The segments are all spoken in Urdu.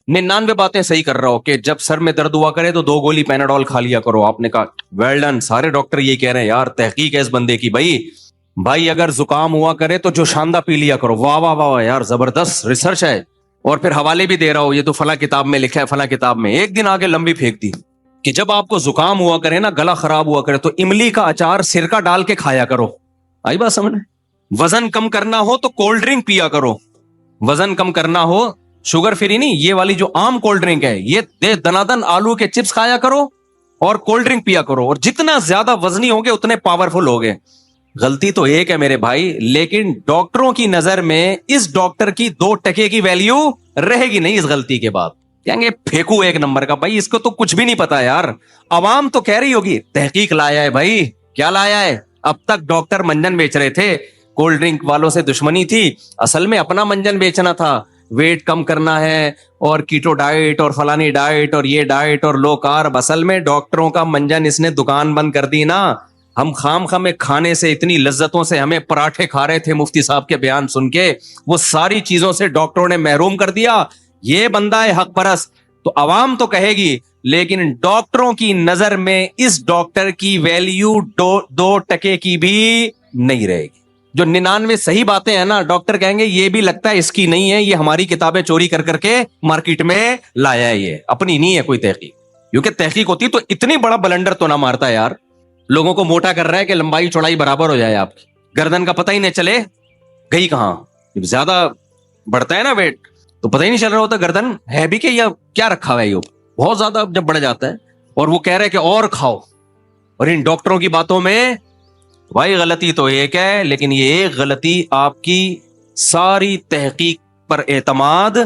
99 باتیں صحیح کر رہا ہو کہ جب سر میں درد ہوا کرے تو 2 گولی پیناڈول کھا لیا کرو. آپ نے کہا ویل ڈن. سارے ڈاکٹر یہ کہہ رہے ہیں یار تحقیق ہے اس بندے کی. بھائی اگر زکام ہوا کرے تو جو شاندہ پی لیا کرو. واہ واہ واہ یار زبردست ریسرچ ہے. اور پھر حوالے بھی دے رہا ہو, یہ تو فلاں کتاب میں لکھا ہے, فلاں کتاب میں. ایک دن آگے لمبی پھینک دی کہ جب آپ کو زکام ہوا کرے نا, گلا خراب ہوا کرے, تو املی کا اچار سرکہ ڈال کے کھایا کرو. آئی بات سمجھ؟ وزن کم کرنا ہو تو کولڈ ڈرنک پیا کرو. وزن کم کرنا ہو, شوگر فری نہیں, یہ والی جو عام کولڈ ڈرنک ہے, یہ دے دنادن آلو کے چپس کھایا کرو اور کولڈ ڈرنک پیا کرو. اور جتنا زیادہ وزنی ہوگے اتنے پاورفل ہوگے. غلطی تو ایک ہے میرے بھائی, لیکن ڈاکٹروں کی نظر میں اس ڈاکٹر کی 2 ٹکے کی ویلیو رہے گی نہیں اس غلطی کے بعد. کہیں گے پھینکو ایک نمبر کا. بھائی اس کو تو کچھ بھی نہیں پتا یار. عوام تو کہہ رہی ہوگی تحقیق لایا ہے. بھائی کیا لایا ہے؟ اب تک ڈاکٹر منجن بیچ رہے تھے, کولڈ ڈرنک والوں سے دشمنی تھی, اصل میں اپنا منجن بیچنا تھا. ویٹ کم کرنا ہے اور کیٹو ڈائٹ اور فلانی ڈائٹ اور یہ ڈائٹ اور لو کارب. اصل میں ڈاکٹروں کا منجن اس نے دکان بند کر دی نا. ہم خام خام کھانے سے اتنی لذتوں سے ہمیں پراٹھے کھا رہے تھے مفتی صاحب کے بیان سن کے, وہ ساری چیزوں سے ڈاکٹروں نے محروم کر دیا. یہ بندہ ہے حق پرست. تو عوام تو کہے گی, لیکن ڈاکٹروں کی نظر میں اس ڈاکٹر کی ویلیو 2 ٹکے کی بھی نہیں رہے گی. جو 99 صحیح باتیں ہیں نا, ڈاکٹر کہیں گے یہ بھی لگتا ہے اس کی نہیں ہے, یہ ہماری کتابیں چوری کر کر کے مارکیٹ میں لایا ہے, یہ اپنی نہیں ہے کوئی تحقیق. کیونکہ تحقیق ہوتی تو اتنی بڑا بلنڈر تو نہ مارتا یار. لوگوں کو موٹا کر رہا ہے کہ لمبائی چوڑائی برابر ہو جائے, آپ کی گردن کا پتہ ہی نہیں چلے گئی کہاں. زیادہ بڑھتا ہے نا ویٹ تو پتہ ہی نہیں چل رہا ہوتا گردن ہے بھی کہ یا کیا رکھا ہوا ہے. یہ بہت زیادہ جب بڑھ جاتا ہے اور وہ کہہ رہے کہ اور کھاؤ. اور ان ڈاکٹروں کی باتوں میں بھائی غلطی تو ایک ہے, لیکن یہ ایک غلطی آپ کی ساری تحقیق پر اعتماد,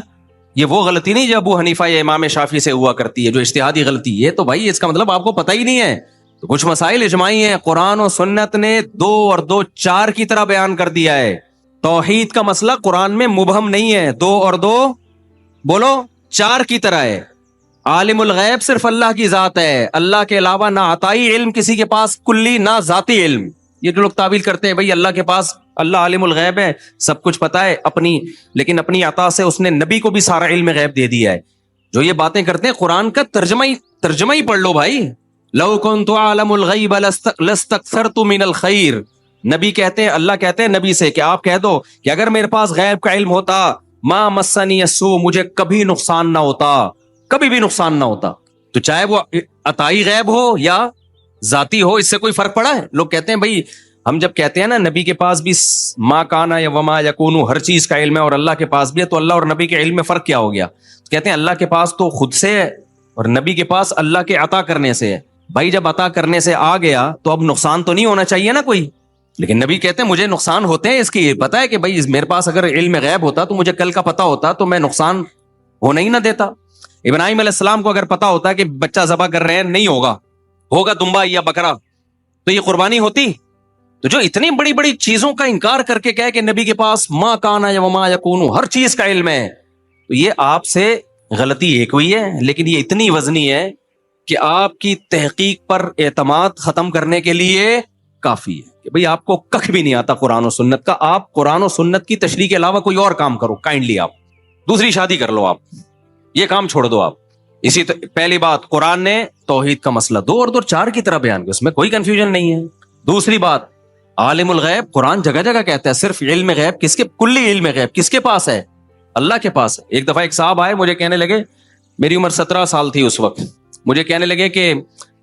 یہ وہ غلطی نہیں جو ابو حنیفہ یا امام شافعی سے ہوا کرتی ہے, جو اجتہادی غلطی. یہ تو بھائی اس کا مطلب آپ کو پتہ ہی نہیں ہے. تو کچھ مسائل اجماعی ہیں, قرآن و سنت نے 2 اور 2 4 کی طرح بیان کر دیا ہے. توحید کا مسئلہ قرآن میں مبہم نہیں ہے, 2 اور 2 بولو 4 کی طرح ہے. عالم الغیب صرف اللہ کی ذات ہے, اللہ کے علاوہ نہ عطائی علم کسی کے پاس کلی, نہ ذاتی علم. یہ جو لوگ تعویل کرتے ہیں بھائی اللہ کے پاس, اللہ عالم الغیب ہے, سب کچھ پتا ہے اپنی, لیکن اپنی عطا سے اس نے نبی کو بھی سارا علم غیب دے دیا ہے. جو یہ باتیں کرتے ہیں قرآن کا ترجمہ ہی پڑھ لو بھائی. لو کنت اعلم الغیب لاستکثرت من الخیر. نبی کہتے ہیں, اللہ کہتے ہیں نبی سے کہ آپ کہہ دو کہ اگر میرے پاس غیب کا علم ہوتا, ما مسنی السوء, مجھے کبھی نقصان نہ ہوتا, کبھی بھی نقصان نہ ہوتا. تو چاہے وہ عطائی غیب ہو یا ذاتی ہو, اس سے کوئی فرق پڑا ہے؟ لوگ کہتے ہیں بھائی, ہم جب کہتے ہیں نا نبی کے پاس بھی ما کانا یا وما یکون ہر چیز کا علم ہے اور اللہ کے پاس بھی ہے, تو اللہ اور نبی کے علم میں فرق کیا ہو گیا؟ کہتے ہیں اللہ کے پاس تو خود سے ہے اور نبی کے پاس اللہ کے عطا کرنے سے ہے. بھائی جب عطا کرنے سے آ گیا تو اب نقصان تو نہیں ہونا چاہیے نا کوئی. لیکن نبی کہتے ہیں مجھے نقصان ہوتے ہیں اس کی پتہ ہے کہ بھائی میرے پاس اگر علم غیب ہوتا تو مجھے کل کا پتہ ہوتا تو میں نقصان ہونا ہی نہ دیتا. ابراہیم علیہ السلام کو اگر پتہ ہوتا کہ بچہ ذبح کر رہے ہیں, نہیں ہوگا دمبا یا بکرا, تو یہ قربانی ہوتی. تو جو اتنی بڑی بڑی چیزوں کا انکار کر کے کہے کہ نبی کے پاس ما کانا یا وما یکون ہر چیز کا علم ہے, تو یہ آپ سے غلطی ایک ہوئی ہے, لیکن یہ اتنی وزنی ہے کہ آپ کی تحقیق پر اعتماد ختم کرنے کے لیے کافی ہے کہ بھئی آپ کو کخ بھی نہیں آتا قرآن و سنت کا. آپ قرآن و سنت کی تشریح کے علاوہ کوئی اور کام کرو کائنڈلی, آپ دوسری شادی کر لو, آپ یہ کام چھوڑ دو. آپ اسی پہلی بات, قرآن نے توحید کا مسئلہ 2 اور 2 4 کی طرح بیان کیا, اس میں کوئی کنفیوژن نہیں ہے. دوسری بات, عالم الغیب قرآن جگہ جگہ کہتا ہے صرف علم غیب کس کے, کلی علم غیب کس کے پاس ہے؟ اللہ کے پاس ہے. ایک دفعہ ایک صاحب آئے, مجھے کہنے لگے, میری عمر 17 سال تھی اس وقت, مجھے کہنے لگے کہ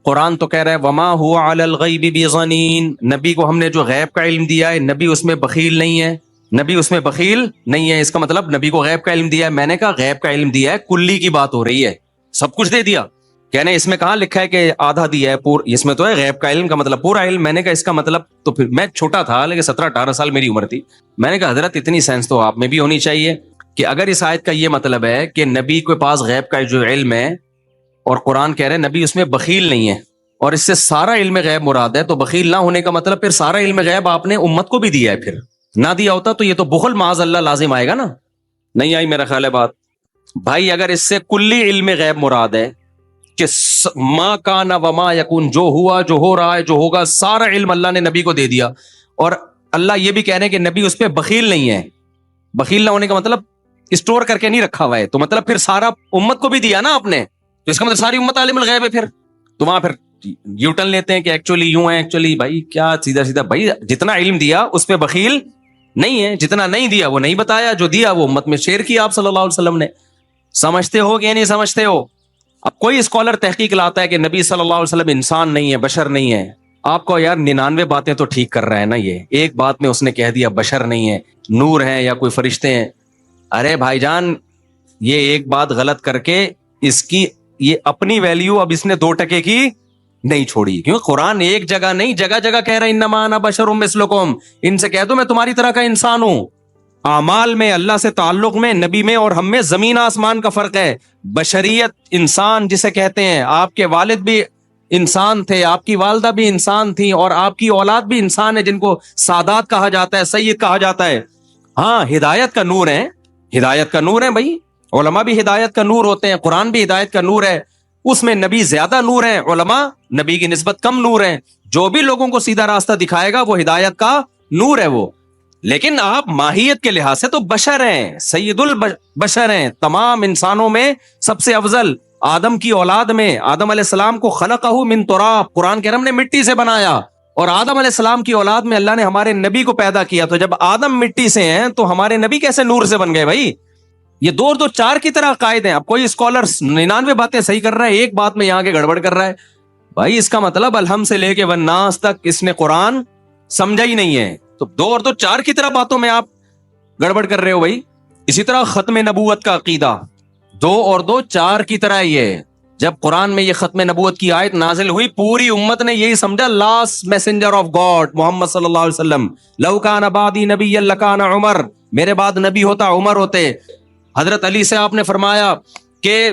قرآن تو کہہ رہا ہے وما هو علی الغیب بضنین, نبی کو ہم نے جو غیب کا علم دیا ہے نبی اس میں بخیل نہیں ہے, نبی اس میں بخیل نہیں ہے. اس کا مطلب نبی کو غیب کا علم دیا ہے. میں نے کہا غیب کا علم دیا ہے, کلی کی بات ہو رہی ہے, سب کچھ دے دیا. کہنے اس میں کہاں لکھا ہے کہ آدھا دیا ہے, اس میں تو ہے غیب کا علم کا مطلب پورا علم. میں نے کہا اس کا مطلب, تو پھر میں چھوٹا تھا لیکن 17-18 سال میری عمر تھی, میں نے کہا حضرت اتنی سینس تو آپ میں بھی ہونی چاہیے کہ اگر اس آیت کا یہ مطلب ہے کہ نبی کے پاس غیب کا جو علم ہے اور قرآن کہہ رہے ہیں نبی اس میں بخیل نہیں ہے اور اس سے سارا علم غیب مراد ہے, تو بخیل نہ ہونے کا مطلب پھر سارا علم غیب آپ نے امت کو بھی دیا ہے. پھر نہ دیا ہوتا تو یہ تو بخل معاذ اللہ لازم آئے گا نا. نہیں آئی میرا خیال ہے بات بھائی. اگر اس سے کلی علم غیب مراد ہے کہ ما کان وما یکون, جو ہوا جو ہو رہا ہے جو ہوگا سارا علم اللہ نے نبی کو دے دیا, اور اللہ یہ بھی کہہ رہے ہیں کہ نبی اس پہ بخیل نہیں ہے. بخیل نہ ہونے کا مطلب اسٹور کر کے نہیں رکھا ہوا ہے, تو مطلب پھر سارا امت کو بھی دیا نا آپ نے, تو اس کا مطلب ساری امت عالم الغیب ہے. پھر تو وہاں پھر یو ٹرن لیتے ہیں کہ ایکچولی یوں ہے, ایکچولی بھائی کیا سیدھا سیدھا, بھائی جتنا علم دیا اس پہ بخیل نہیں ہے, جتنا نہیں دیا وہ نہیں بتایا, جو دیا وہ امت میں شیئر کیا آپ صلی اللہ علیہ وسلم نے. سمجھتے ہو کہ نہیں سمجھتے ہو؟ اب کوئی اسکالر تحقیق لاتا ہے کہ نبی صلی اللہ علیہ وسلم انسان نہیں ہے, بشر نہیں ہے, آپ کو یار 99 باتیں تو ٹھیک کر رہا ہے نا, یہ ایک بات میں اس نے کہہ دیا بشر نہیں ہے, نور ہیں یا کوئی فرشتے ہیں. ارے بھائی جان, یہ ایک بات غلط کر کے اس کی یہ اپنی ویلیو اب اس نے 2% کی نہیں چھوڑی, کیوں قرآن ایک جگہ نہیں جگہ جگہ کہہ رہا ہے انما انا بشر مثلکم, ان سے کہہ دو میں تمہاری طرح کا انسان ہوں. اعمال میں, اللہ سے تعلق میں, نبی میں اور ہم میں زمین آسمان کا فرق ہے. بشریت, انسان جسے کہتے ہیں, آپ کے والد بھی انسان تھے, آپ کی والدہ بھی انسان تھی, اور آپ کی اولاد بھی انسان ہے جن کو سادات کہا جاتا ہے, سید کہا جاتا ہے. ہاں ہدایت کا نور ہے, ہدایت کا نور ہے بھائی, علماء بھی ہدایت کا نور ہوتے ہیں, قرآن بھی ہدایت کا نور ہے, اس میں نبی زیادہ نور ہیں, علماء نبی کی نسبت کم نور ہیں. جو بھی لوگوں کو سیدھا راستہ دکھائے گا وہ ہدایت کا نور ہے وہ. لیکن آپ ماہیت کے لحاظ سے تو بشر ہیں, سید البشر ہیں, تمام انسانوں میں سب سے افضل. آدم کی اولاد میں آدم علیہ السلام کو خلقہ من تراب, قرآن کہہ رہا ہم نے مٹی سے بنایا, اور آدم علیہ السلام کی اولاد میں اللہ نے ہمارے نبی کو پیدا کیا. تو جب آدم مٹی سے ہیں تو ہمارے نبی کیسے نور سے بن گئے بھائی؟ یہ 2 اور 2 4 کی طرح عقائد ہیں. اب کوئی اسکالر 99 باتیں صحیح کر رہا ہے, ایک بات میں یہاں کے گڑبڑ کر رہا ہے. بھائی اس کا مطلب الحمد سے لے کے والناس تک اس نے قرآن سمجھا ہی نہیں ہے. تو 2 اور 2 4 کی طرح باتوں میں آپ گڑبڑ کر رہے ہو بھائی. اسی طرح ختم نبوت کا عقیدہ 2 اور 2 4 کی طرح ہی ہے. جب قرآن میں یہ ختم نبوت کی آیت نازل ہوئی, پوری امت نے یہی سمجھا لاسٹ میسنجر آف گاڈ محمد صلی اللہ علیہ وسلم. لو کان بعدی نبی لکان عمر, میرے بعد نبی ہوتا عمر ہوتے. حضرت علی سے آپ نے فرمایا کہ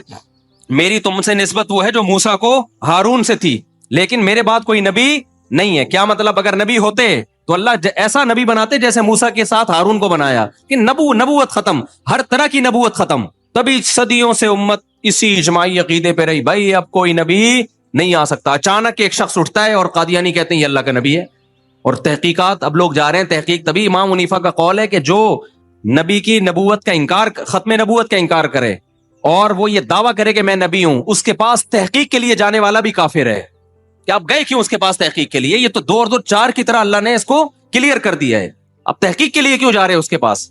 میری تم سے نسبت وہ ہے جو موسیٰ کو ہارون سے تھی, لیکن میرے بعد کوئی نبی نہیں ہے. کیا مطلب, اگر نبی ہوتے تو اللہ ایسا نبی بناتے جیسے موسیٰ کے ساتھ ہارون کو بنایا, کہ نبوت ختم, ہر طرح کی نبوت ختم. تبھی صدیوں سے امت اسی اجماعی عقیدے پہ رہی, بھائی اب کوئی نبی نہیں آ سکتا. اچانک ایک شخص اٹھتا ہے اور قادیانی کہتے ہیں یہ اللہ کا نبی ہے. اور تحقیقات اب لوگ جا رہے ہیں تحقیق, تبھی امام حنیفہ کا قول ہے کہ جو نبی کی نبوت کا انکار, ختم نبوت کا انکار کرے اور وہ یہ دعویٰ کرے کہ میں نبی ہوں, اس کے پاس تحقیق کے لیے جانے والا بھی کافر ہے. کہ آپ گئے کیوں اس کے پاس تحقیق کے لیے؟ یہ تو 2 اور 2 4 کی طرح اللہ نے اس کو کلیئر کر دیا ہے, اب تحقیق کے لیے کیوں جا رہے ہیں اس کے پاس؟